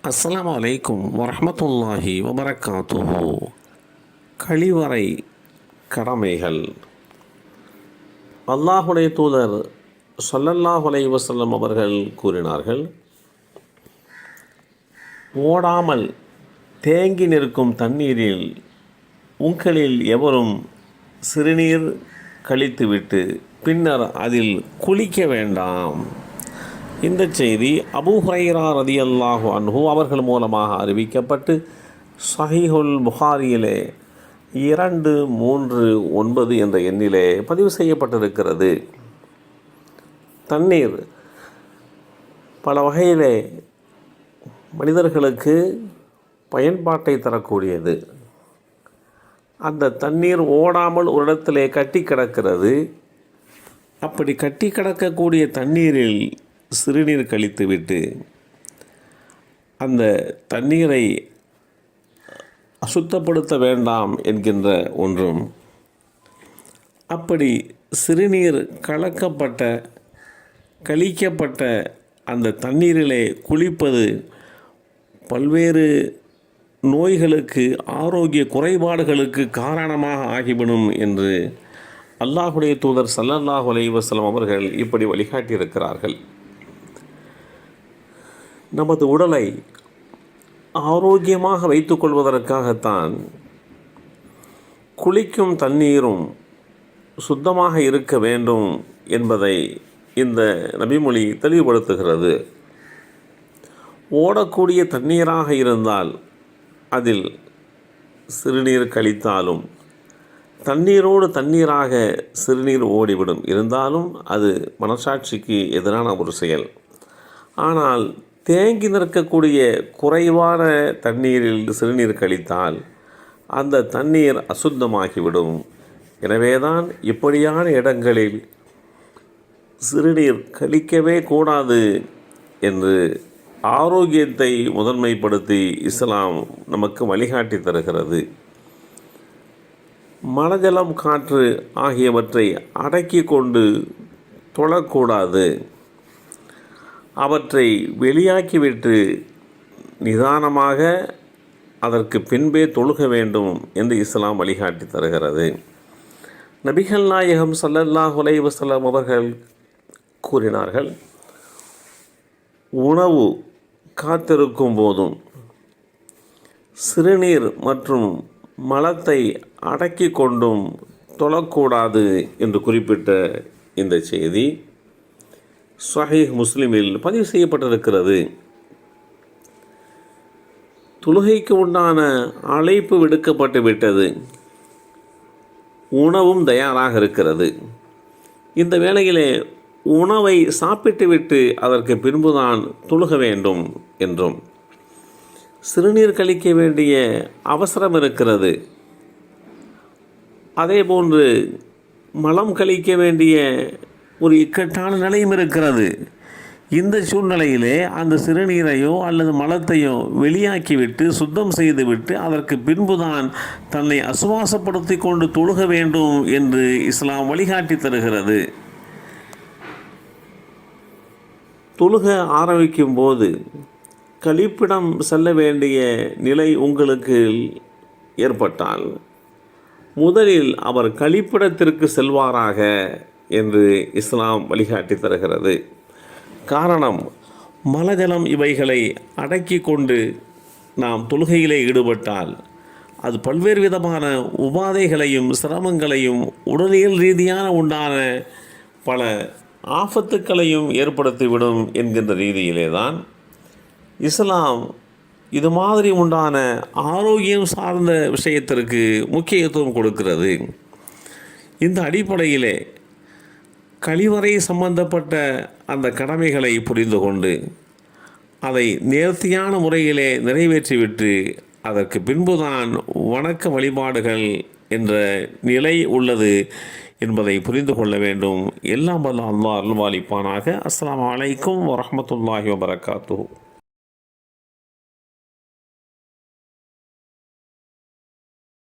அஸ்ஸலாமு அலைக்கும் வரஹ்மத்துல்லாஹி வபரகாத்துஹு. கழிவறை கடமைகள். அல்லாஹுடைய தூதர் ஸல்லல்லாஹு அலைஹி வஸல்லம் அவர்கள் கூறினார்கள், ஓடாமல் தேங்கி நிற்கும் தண்ணீரில் உங்களில் எவரும் சிறுநீர் கழித்துவிட்டு பின்னர் அதில் குளிக்க வேண்டாம். இந்த செய்தி அபூ ஹுரைரா ரலியல்லாஹு அன்ஹு அவர்கள் மூலமாக அறிவிக்கப்பட்டு ஸஹீஹுல் புகாரியிலே 239 என்ற எண்ணிலே பதிவு செய்யப்பட்டிருக்கிறது. தண்ணீர் பல வகையிலே மனிதர்களுக்கு பயன்பாட்டை தரக்கூடியது. அந்த தண்ணீர் ஓடாமல் ஒரு இடத்திலே கட்டி கிடக்கிறது. அப்படி கட்டி கிடக்கக்கூடிய தண்ணீரில் சிறுநீர் கழித்துவிட்டு அந்த தண்ணீரை அசுத்தப்படுத்த வேண்டாம் என்கின்ற ஒன்றும், அப்படி சிறுநீர் கழிக்கப்பட்ட அந்த தண்ணீரிலே குளிப்பது பல்வேறு நோய்களுக்கு, ஆரோக்கிய குறைபாடுகளுக்கு காரணமாக ஆகிவிடும் என்று அல்லாஹுடைய தூதர் ஸல்லல்லாஹு அலைஹி வஸல்லம் அவர்கள் இப்படி வழிகாட்டியிருக்கிறார்கள். நமது உடலை ஆரோக்கியமாக வைத்துக்கொள்வதற்காகத்தான் குளிக்கும் தண்ணீரும் சுத்தமாக இருக்க வேண்டும் என்பதை இந்த நபிமொழி தெளிவுபடுத்துகிறது. ஓடக்கூடிய தண்ணீராக இருந்தால் அதில் சிறுநீர் கழித்தாலும், தண்ணீரோடு தண்ணீராக சிறுநீர் ஓடிவிடும், இருந்தாலும் அது மனசாட்சிக்கு எதிரான ஒரு செயல். ஆனால் தேங்கி நிற்கக்கூடிய குறைவான தண்ணீரில் சிறுநீர் கழித்தால் அந்த தண்ணீர் அசுத்தமாகிவிடும். எனவேதான் இப்படியான இடங்களில் சிறுநீர் கழிக்கவே கூடாது என்று ஆரோக்கியத்தை முதன்மைப்படுத்தி இஸ்லாம் நமக்கு வழிகாட்டி தருகிறது. மலஜலம், காற்று ஆகியவற்றை அடக்கி கொண்டு தொழக்கூடாது. அவற்றை வெளியாக்கிவிட்டு நிதானமாக அதற்கு பின்பே தொழுக வேண்டும் என்று இஸ்லாம் வழிகாட்டி தருகிறது. நபிகள் நாயகம் ஸல்லல்லாஹு அலைஹி வஸல்லம் அவர்கள் கூறினார்கள், உணவு காத்திருக்கும் போதும் சிறுநீர் மற்றும் மலத்தை அடக்கி கொண்டும் தொழக்கூடாது என்று குறிப்பிட்ட இந்த செய்தி ஸஹீஹ் முஸ்லிமில் பதிவு செய்யப்பட்டிருக்கிறது. தொழுகைக்கு உண்டான அழைப்பு விடுக்கப்பட்டு விட்டது, உணவும் தயாராக இருக்கிறது. இந்த வேளையிலே உணவை சாப்பிட்டுவிட்டு அதற்கு பின்புதான் தொழுக வேண்டும் என்றும், சிறுநீர் கழிக்க வேண்டிய அவசரம் இருக்கிறது, அதேபோன்று மலம் கழிக்க வேண்டிய ஒரு இக்கட்டான நிலையும் இருக்கிறது. இந்த சூழ்நிலையிலே அந்த சிறுநீரையோ அல்லது மலத்தையோ வெளியாக்கிவிட்டு சுத்தம் செய்துவிட்டு அதற்கு பின்புதான் தன்னை அசுவாசப்படுத்தி கொண்டு தொழுக வேண்டும் என்று இஸ்லாம் வழிகாட்டி தருகிறது. தொழுக ஆரம்பிக்கும் போது கழிப்பிடம் செல்ல வேண்டிய நிலை உங்களுக்கு ஏற்பட்டால் முதலில் அவர் கழிப்பிடத்திற்கு செல்வாராக என்று இஸ்லாம் வழிகாட்டி தருகிறது. காரணம், மலஜலம் இவைகளை அடக்கி கொண்டு நாம் தொழுகையிலே ஈடுபட்டால் அது பல்வேறு விதமான உபாதைகளையும் சிரமங்களையும் உடலியல் ரீதியான உண்டான பல ஆபத்துக்களையும் ஏற்படுத்திவிடும் என்கின்ற ரீதியிலே தான் இஸ்லாம் இது மாதிரி உண்டான ஆரோக்கியம் சார்ந்த விஷயத்திற்கு முக்கியத்துவம் கொடுக்கிறது. இந்த அடிப்படையிலே கழிவறை சம்பந்தப்பட்ட அந்த கடமைகளை புரிந்து கொண்டு அதை நேர்த்தியான முறையிலே நிறைவேற்றிவிட்டு அதற்கு பின்புதான் வணக்க வழிபாடுகள் என்ற நிலை உள்ளது என்பதை புரிந்து கொள்ள வேண்டும். எல்லாம் வல்ல அல்லாஹ் அருள்வாளிப்பானாக. அஸ்ஸலாமு அலைக்கும் வரஹ்மத்துல்லாஹி வபரகாத்துஹு.